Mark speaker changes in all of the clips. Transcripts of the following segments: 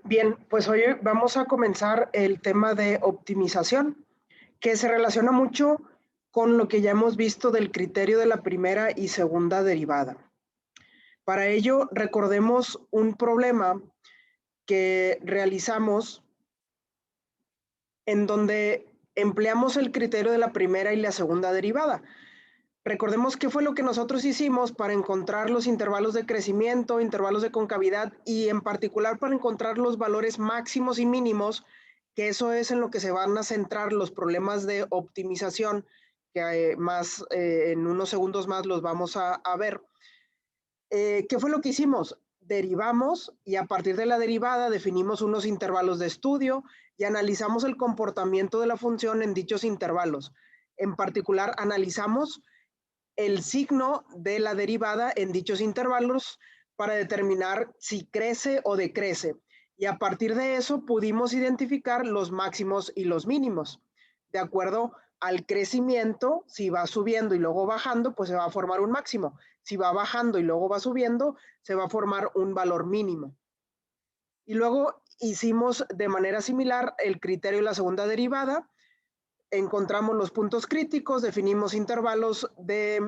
Speaker 1: Bien, pues hoy vamos a comenzar el tema de optimización, que se relaciona mucho con lo que ya hemos visto del criterio de la primera y segunda derivada. Para ello, recordemos un problema que realizamos en donde empleamos el criterio de la primera y la segunda derivada. Recordemos qué fue lo que nosotros hicimos para encontrar los intervalos de crecimiento, intervalos de concavidad y en particular para encontrar los valores máximos y mínimos, que eso es en lo que se van a centrar los problemas de optimización, que en unos segundos más los vamos a ver. ¿Qué fue lo que hicimos? Derivamos y a partir de la derivada definimos unos intervalos de estudio y analizamos el comportamiento de la función en dichos intervalos. En particular, analizamos el signo de la derivada en dichos intervalos para determinar si crece o decrece. Y a partir de eso pudimos identificar los máximos y los mínimos. De acuerdo al crecimiento, si va subiendo y luego bajando, pues se va a formar un máximo. Si va bajando y luego va subiendo, se va a formar un valor mínimo. Y luego hicimos de manera similar el criterio de la segunda derivada, encontramos los puntos críticos, definimos intervalos de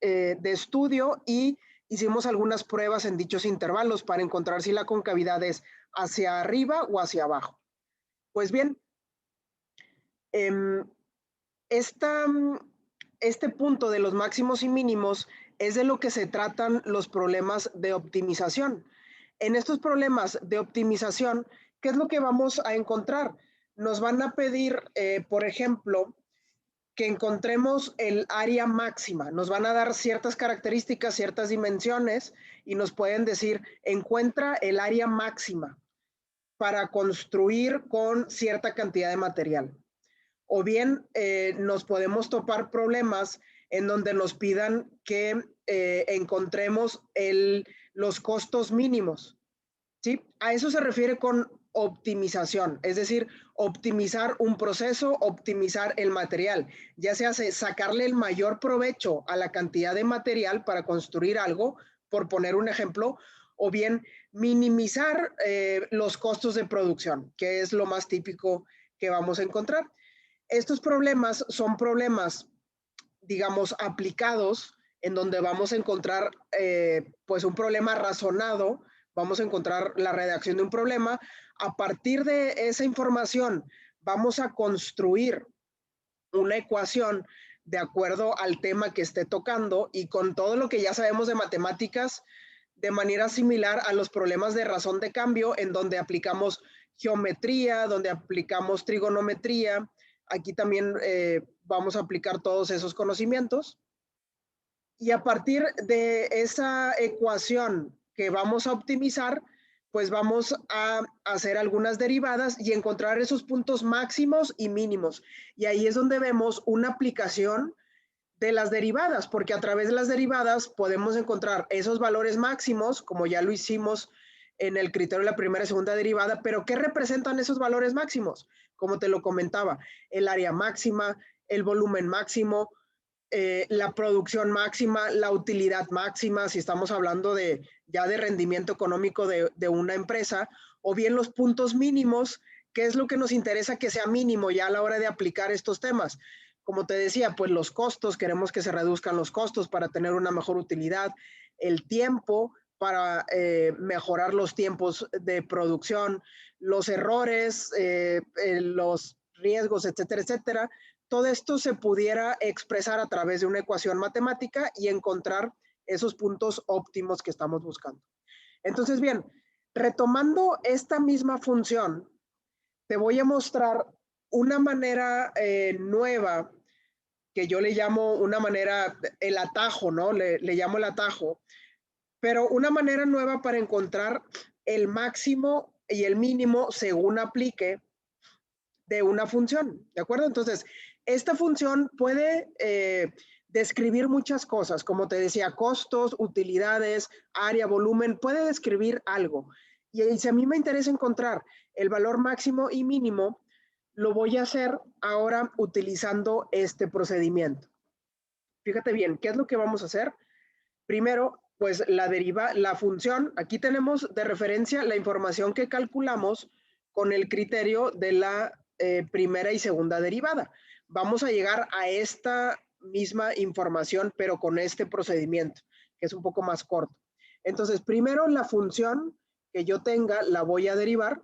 Speaker 1: estudio y hicimos algunas pruebas en dichos intervalos para encontrar si la concavidad es hacia arriba o hacia abajo. Pues bien, esta, este punto de los máximos y mínimos es de lo que se tratan los problemas de optimización. En estos problemas de optimización, ¿qué es lo que vamos a encontrar? Nos van a pedir, por ejemplo, que encontremos el área máxima. Nos van a dar ciertas características, ciertas dimensiones y nos pueden decir, encuentra el área máxima para construir con cierta cantidad de material. O bien nos podemos topar problemas en donde nos pidan que encontremos los costos mínimos. ¿Sí? A eso se refiere con optimización, es decir, optimizar un proceso, optimizar el material, ya sea sacarle el mayor provecho a la cantidad de material para construir algo, por poner un ejemplo, o bien minimizar los costos de producción, que es lo más típico que vamos a encontrar. Estos problemas son problemas, digamos, aplicados, en donde vamos a encontrar pues un problema razonado, vamos a encontrar la redacción de un problema. A partir de esa información, vamos a construir una ecuación de acuerdo al tema que esté tocando y con todo lo que ya sabemos de matemáticas, de manera similar a los problemas de razón de cambio, en donde aplicamos geometría, donde aplicamos trigonometría. Aquí también vamos a aplicar todos esos conocimientos. Y a partir de esa ecuación que vamos a optimizar, pues vamos a hacer algunas derivadas y encontrar esos puntos máximos y mínimos. Y ahí es donde vemos una aplicación de las derivadas, porque a través de las derivadas podemos encontrar esos valores máximos, como ya lo hicimos en el criterio de la primera y segunda derivada, pero ¿qué representan esos valores máximos? Como te lo comentaba, el área máxima, el volumen máximo, la producción máxima, la utilidad máxima, si estamos hablando ya de rendimiento económico de una empresa, o bien los puntos mínimos, que es lo que nos interesa que sea mínimo ya a la hora de aplicar estos temas. Como te decía, pues los costos, queremos que se reduzcan los costos para tener una mejor utilidad, el tiempo para mejorar los tiempos de producción, los errores, los riesgos, etcétera, etcétera. Todo esto se pudiera expresar a través de una ecuación matemática y encontrar esos puntos óptimos que estamos buscando. Entonces, bien, retomando esta misma función, te voy a mostrar una manera nueva que yo le llamo una manera, el atajo, ¿no? Le llamo el atajo, pero una manera nueva para encontrar el máximo y el mínimo según aplique de una función, ¿de acuerdo? Entonces, esta función puede describir muchas cosas, como te decía, costos, utilidades, área, volumen, puede describir algo. Y si a mí me interesa encontrar el valor máximo y mínimo, lo voy a hacer ahora utilizando este procedimiento. Fíjate bien, ¿qué es lo que vamos a hacer? Primero, pues la función, aquí tenemos de referencia la información que calculamos con el criterio de la primera y segunda derivada. Vamos a llegar a esta misma información, pero con este procedimiento, que es un poco más corto. Entonces, primero la función que yo tenga la voy a derivar.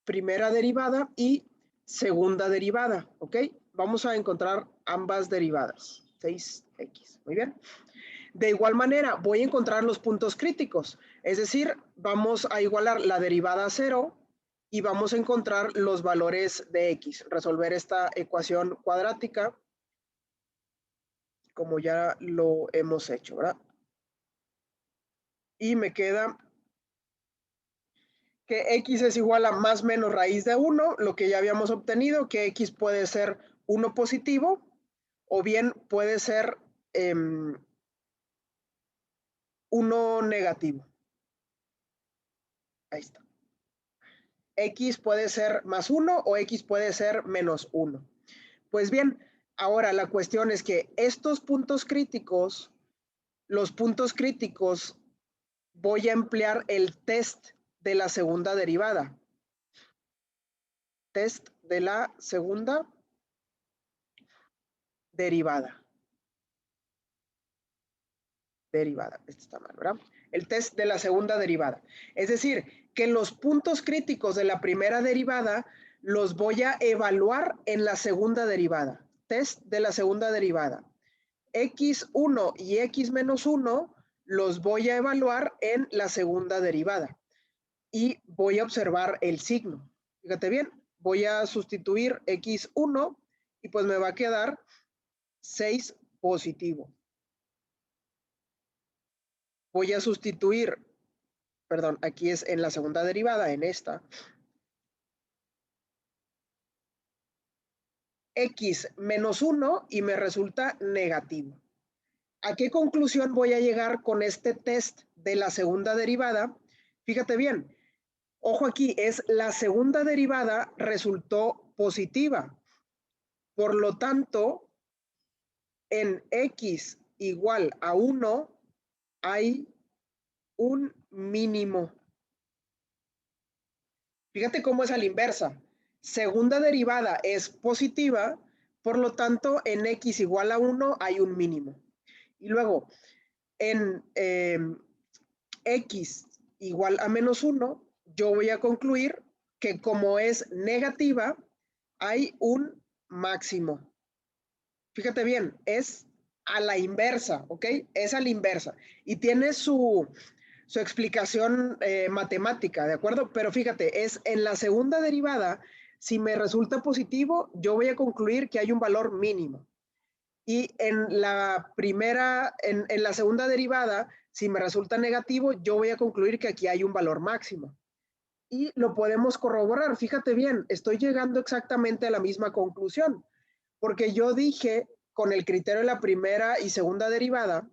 Speaker 1: Primera derivada y segunda derivada, ¿ok? Vamos a encontrar ambas derivadas, 6x, muy bien. De igual manera, voy a encontrar los puntos críticos, es decir, vamos a igualar la derivada a 0 y vamos a encontrar los valores de x, resolver esta ecuación cuadrática como ya lo hemos hecho, ¿verdad? Y me queda que x es igual a más menos raíz de 1, lo que ya habíamos obtenido, que x puede ser 1 positivo o bien puede ser 1 negativo. Ahí está. X puede ser más 1 o X puede ser menos 1. Pues bien, ahora la cuestión es que estos puntos críticos, los puntos críticos, voy a emplear el test de la segunda derivada. Test de la segunda derivada. Esto está mal, ¿verdad? El test de la segunda derivada. Es decir, que los puntos críticos de la primera derivada los voy a evaluar en la segunda derivada. Test de la segunda derivada. X1 y X menos 1 los voy a evaluar en la segunda derivada. Y voy a observar el signo. Fíjate bien, voy a sustituir X1 y pues me va a quedar 6 positivo. Voy a sustituir, perdón, aquí es en la segunda derivada, en esta. X menos 1 y me resulta negativo. ¿A qué conclusión voy a llegar con este test de la segunda derivada? Fíjate bien, ojo aquí, es la segunda derivada resultó positiva. Por lo tanto, en X igual a 1 hay un mínimo. Fíjate cómo es a la inversa. Segunda derivada es positiva, por lo tanto, en X igual a 1 hay un mínimo. Y luego, en X igual a menos 1, yo voy a concluir que como es negativa, hay un máximo. Fíjate bien, es a la inversa, ¿ok? Es a la inversa. Y tiene su explicación matemática, ¿de acuerdo? Pero fíjate, es en la segunda derivada, si me resulta positivo, yo voy a concluir que hay un valor mínimo. Y en la primera, en la segunda derivada, si me resulta negativo, yo voy a concluir que aquí hay un valor máximo. Y lo podemos corroborar. Fíjate bien, estoy llegando exactamente a la misma conclusión, porque yo dije con el criterio de la primera y segunda derivada,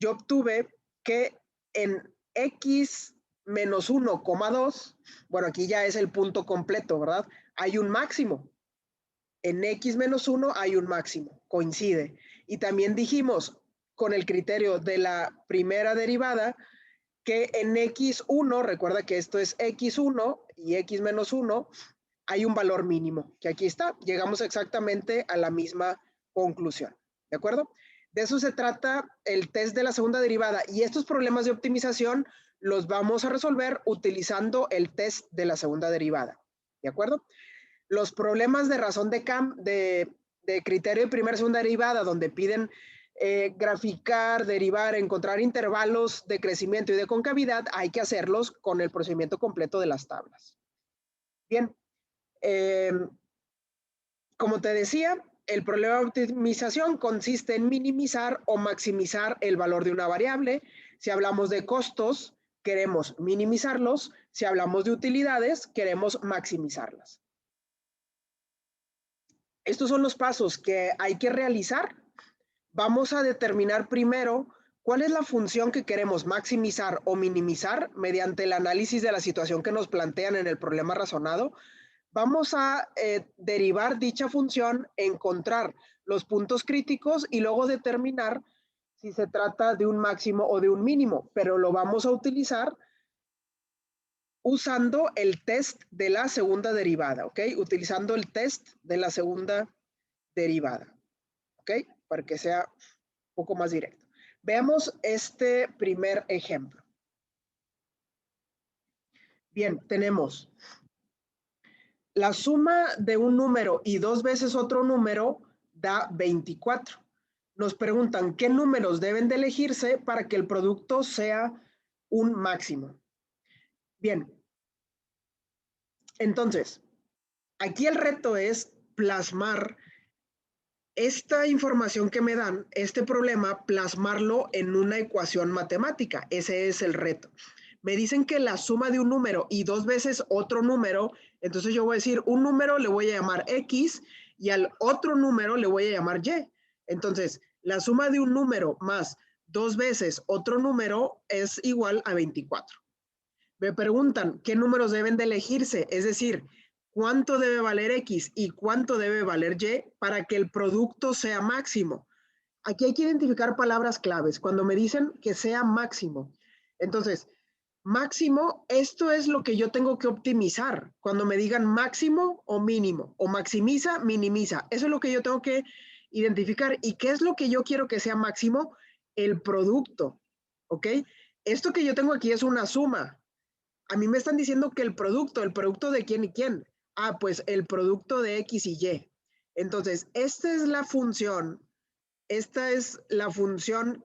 Speaker 1: yo obtuve que en X menos 1,2, bueno, aquí ya es el punto completo, ¿verdad? Hay un máximo. En X menos 1 hay un máximo, coincide. Y también dijimos con el criterio de la primera derivada que en X1, recuerda que esto es X1 y X menos 1, hay un valor mínimo, que aquí está. Llegamos exactamente a la misma conclusión, ¿de acuerdo? De eso se trata el test de la segunda derivada y estos problemas de optimización los vamos a resolver utilizando el test de la segunda derivada, ¿de acuerdo? Los problemas de razón de criterio de primera y segunda derivada, donde piden graficar, derivar, encontrar intervalos de crecimiento y de concavidad, hay que hacerlos con el procedimiento completo de las tablas. Bien, como te decía, el problema de optimización consiste en minimizar o maximizar el valor de una variable. Si hablamos de costos, queremos minimizarlos. Si hablamos de utilidades, queremos maximizarlas. Estos son los pasos que hay que realizar. Vamos a determinar primero cuál es la función que queremos maximizar o minimizar mediante el análisis de la situación que nos plantean en el problema razonado. Vamos a derivar dicha función, encontrar los puntos críticos y luego determinar si se trata de un máximo o de un mínimo, pero lo vamos a utilizar usando el test de la segunda derivada, ¿ok? Utilizando el test de la segunda derivada, ¿ok? Para que sea un poco más directo. Veamos este primer ejemplo. Bien, tenemos la suma de un número y 2 veces otro número da 24. Nos preguntan qué números deben de elegirse para que el producto sea un máximo. Bien, entonces, aquí el reto es plasmar esta información que me dan, este problema, plasmarlo en una ecuación matemática. Ese es el reto. Me dicen que la suma de un número y 2 veces otro número, entonces yo voy a decir, un número le voy a llamar X y al otro número le voy a llamar Y. Entonces, la suma de un número más 2 veces otro número es igual a 24. Me preguntan qué números deben de elegirse, es decir, cuánto debe valer X y cuánto debe valer Y para que el producto sea máximo. Aquí hay que identificar palabras claves. Cuando me dicen que sea máximo, entonces, máximo, esto es lo que yo tengo que optimizar. Cuando me digan máximo o mínimo, o maximiza, minimiza, eso es lo que yo tengo que identificar. ¿Y qué es lo que yo quiero que sea máximo? El producto, ¿ok? Esto que yo tengo aquí es una suma. A mí me están diciendo que el producto de quién y quién. Ah, pues el producto de X y Y. Entonces, esta es la función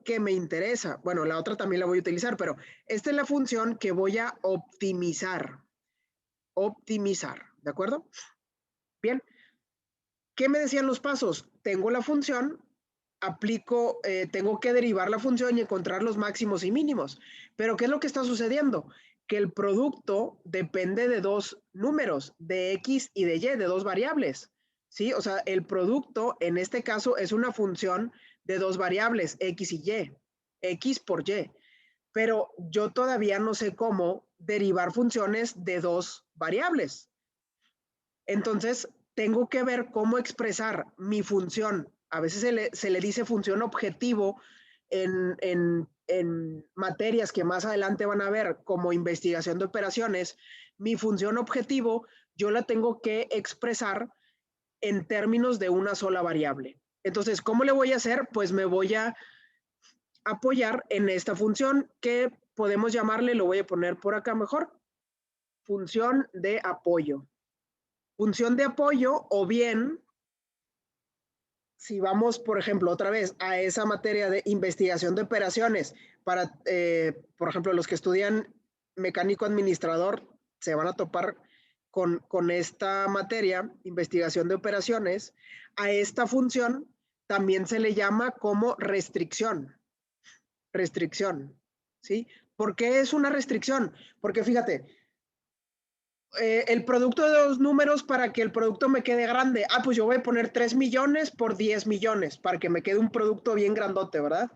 Speaker 1: que me interesa. Bueno, la otra también la voy a utilizar, pero esta es la función que voy a optimizar. Optimizar, ¿de acuerdo? Bien, ¿qué me decían los pasos? Tengo la función, tengo que derivar la función y encontrar los máximos y mínimos. Pero ¿qué es lo que está sucediendo? Que el producto depende de dos números, de X y de Y, de dos variables. ¿Sí? O sea, el producto en este caso es una función de dos variables, X y Y, X por Y. Pero yo todavía no sé cómo derivar funciones de dos variables. Entonces, tengo que ver cómo expresar mi función. A veces se le dice función objetivo en materias que más adelante van a ver como investigación de operaciones. Mi función objetivo yo la tengo que expresar en términos de una sola variable. Entonces, ¿cómo le voy a hacer? Pues me voy a apoyar en esta función que podemos llamarle, lo voy a poner por acá mejor, función de apoyo. Función de apoyo o bien, si vamos, por ejemplo, otra vez a esa materia de investigación de operaciones, para, por ejemplo, los que estudian mecánico administrador se van a topar con esta materia, investigación de operaciones, a esta función también se le llama como restricción. Restricción, ¿sí? ¿Por qué es una restricción? Porque fíjate, el producto de dos números para que el producto me quede grande. Ah, pues yo voy a poner 3 millones por 10 millones para que me quede un producto bien grandote, ¿verdad?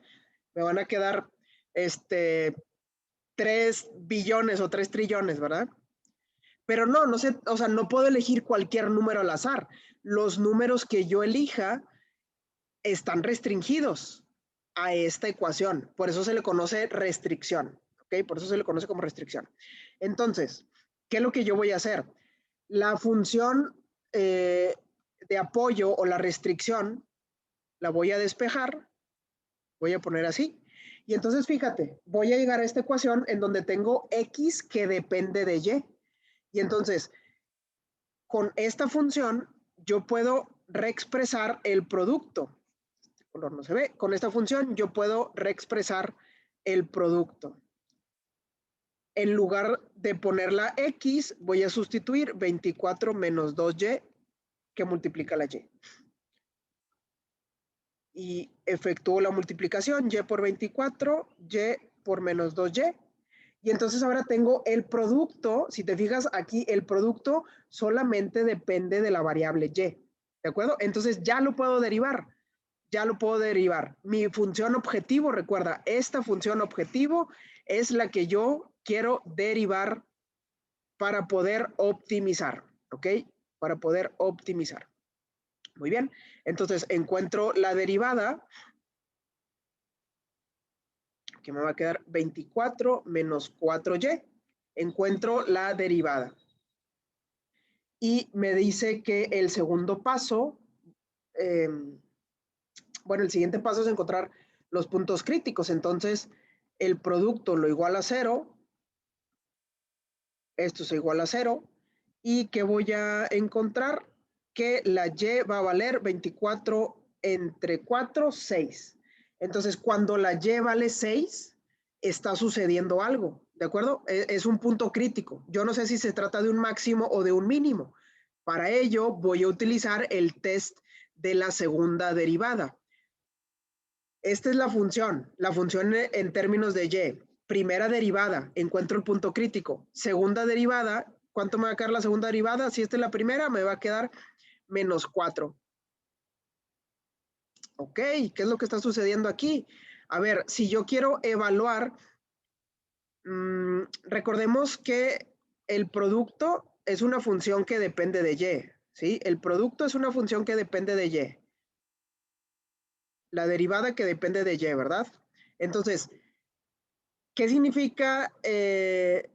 Speaker 1: Me van a quedar 3 billones o 3 trillones, ¿verdad? Pero no, no sé, o sea, no puedo elegir cualquier número al azar. Los números que yo elija están restringidos a esta ecuación. Por eso se le conoce restricción, ¿ok? Por eso se le conoce como restricción. Entonces, ¿qué es lo que yo voy a hacer? La función de apoyo o la restricción la voy a despejar, voy a poner así. Y entonces fíjate, voy a llegar a esta ecuación en donde tengo X que depende de Y. Y entonces, con esta función, yo puedo reexpresar el producto. Este color no se ve. Con esta función, yo puedo reexpresar el producto. En lugar de poner la X, voy a sustituir 24 menos 2Y que multiplica la Y. Y efectúo la multiplicación, Y por 24, Y por menos 2Y. Y entonces ahora tengo el producto, si te fijas aquí, el producto solamente depende de la variable Y. ¿De acuerdo? Entonces ya lo puedo derivar. Ya lo puedo derivar. Mi función objetivo, recuerda, esta función objetivo es la que yo quiero derivar para poder optimizar. ¿Ok? para poder optimizar. Muy bien, entonces encuentro la derivada, que me va a quedar 24 menos 4y. Encuentro la derivada. Y me dice que el segundo paso, bueno, el siguiente paso es encontrar los puntos críticos. Entonces, el producto lo igual a 0, esto es igual a 0, y que voy a encontrar que la y va a valer 24 entre 4, 6. Entonces, cuando la y vale 6, está sucediendo algo, ¿de acuerdo? Es un punto crítico. Yo no sé si se trata de un máximo o de un mínimo. Para ello, voy a utilizar el test de la segunda derivada. Esta es la función en términos de y. Primera derivada, encuentro el punto crítico. Segunda derivada, ¿cuánto me va a quedar la segunda derivada? Si esta es la primera, me va a quedar menos 4. Ok, ¿qué es lo que está sucediendo aquí? A ver, si yo quiero evaluar, recordemos que el producto es una función que depende de y, ¿sí? El producto es una función que depende de y. La derivada que depende de y, ¿verdad? Entonces, ¿qué significa que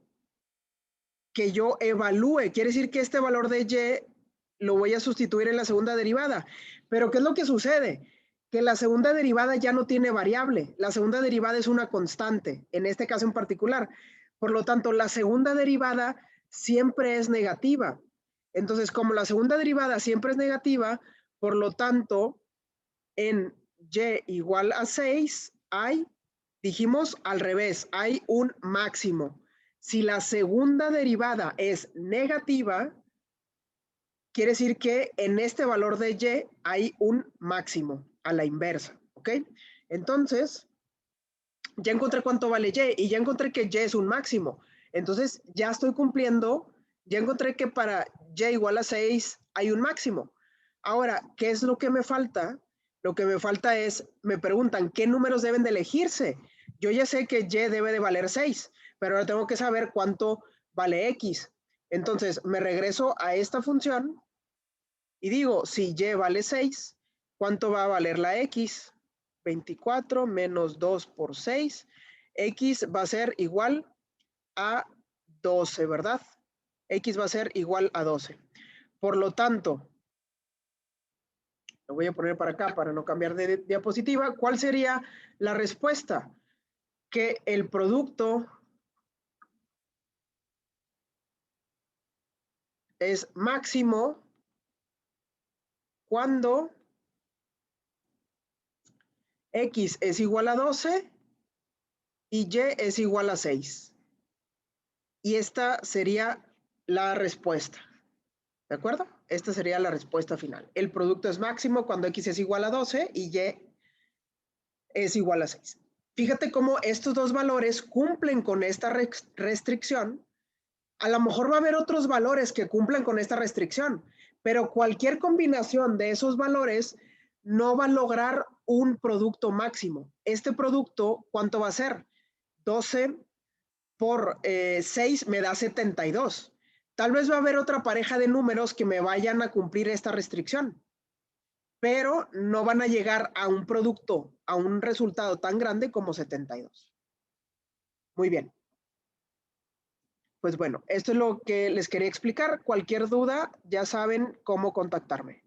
Speaker 1: yo evalúe? Quiere decir que este valor de y lo voy a sustituir en la segunda derivada. Pero ¿qué es lo que sucede? Que la segunda derivada ya no tiene variable. La segunda derivada es una constante, en este caso en particular. Por lo tanto, la segunda derivada siempre es negativa. Entonces, como la segunda derivada siempre es negativa, por lo tanto, en y igual a 6 hay, dijimos al revés, hay un máximo. Si la segunda derivada es negativa, quiere decir que en este valor de y hay un máximo a la inversa, ¿ok? Entonces, ya encontré cuánto vale y ya encontré que y es un máximo. Entonces, ya estoy cumpliendo, ya encontré que para y igual a 6 hay un máximo. Ahora, ¿qué es lo que me falta? Lo que me falta es, me preguntan, ¿qué números deben de elegirse? Yo ya sé que y debe de valer 6, pero ahora tengo que saber cuánto vale x. Entonces, me regreso a esta función y digo, si y vale 6, ¿cuánto va a valer la x? 24 menos 2 por 6. X va a ser igual a 12, ¿verdad? X va a ser igual a 12. Por lo tanto, lo voy a poner para acá para no cambiar de diapositiva. ¿Cuál sería la respuesta? Que el producto es máximo cuando X es igual a 12 y Y es igual a 6. Y esta sería la respuesta. ¿De acuerdo? Esta sería la respuesta final. El producto es máximo cuando X es igual a 12 y Y es igual a 6. Fíjate cómo estos dos valores cumplen con esta restricción. A lo mejor va a haber otros valores que cumplan con esta restricción, pero cualquier combinación de esos valores no va a lograr un producto máximo. Este producto, ¿cuánto va a ser? 12 por 6 me da 72. Tal vez va a haber otra pareja de números que me vayan a cumplir esta restricción, pero no van a llegar a un producto, a un resultado tan grande como 72. Muy bien. Pues bueno, esto es lo que les quería explicar. Cualquier duda, ya saben cómo contactarme.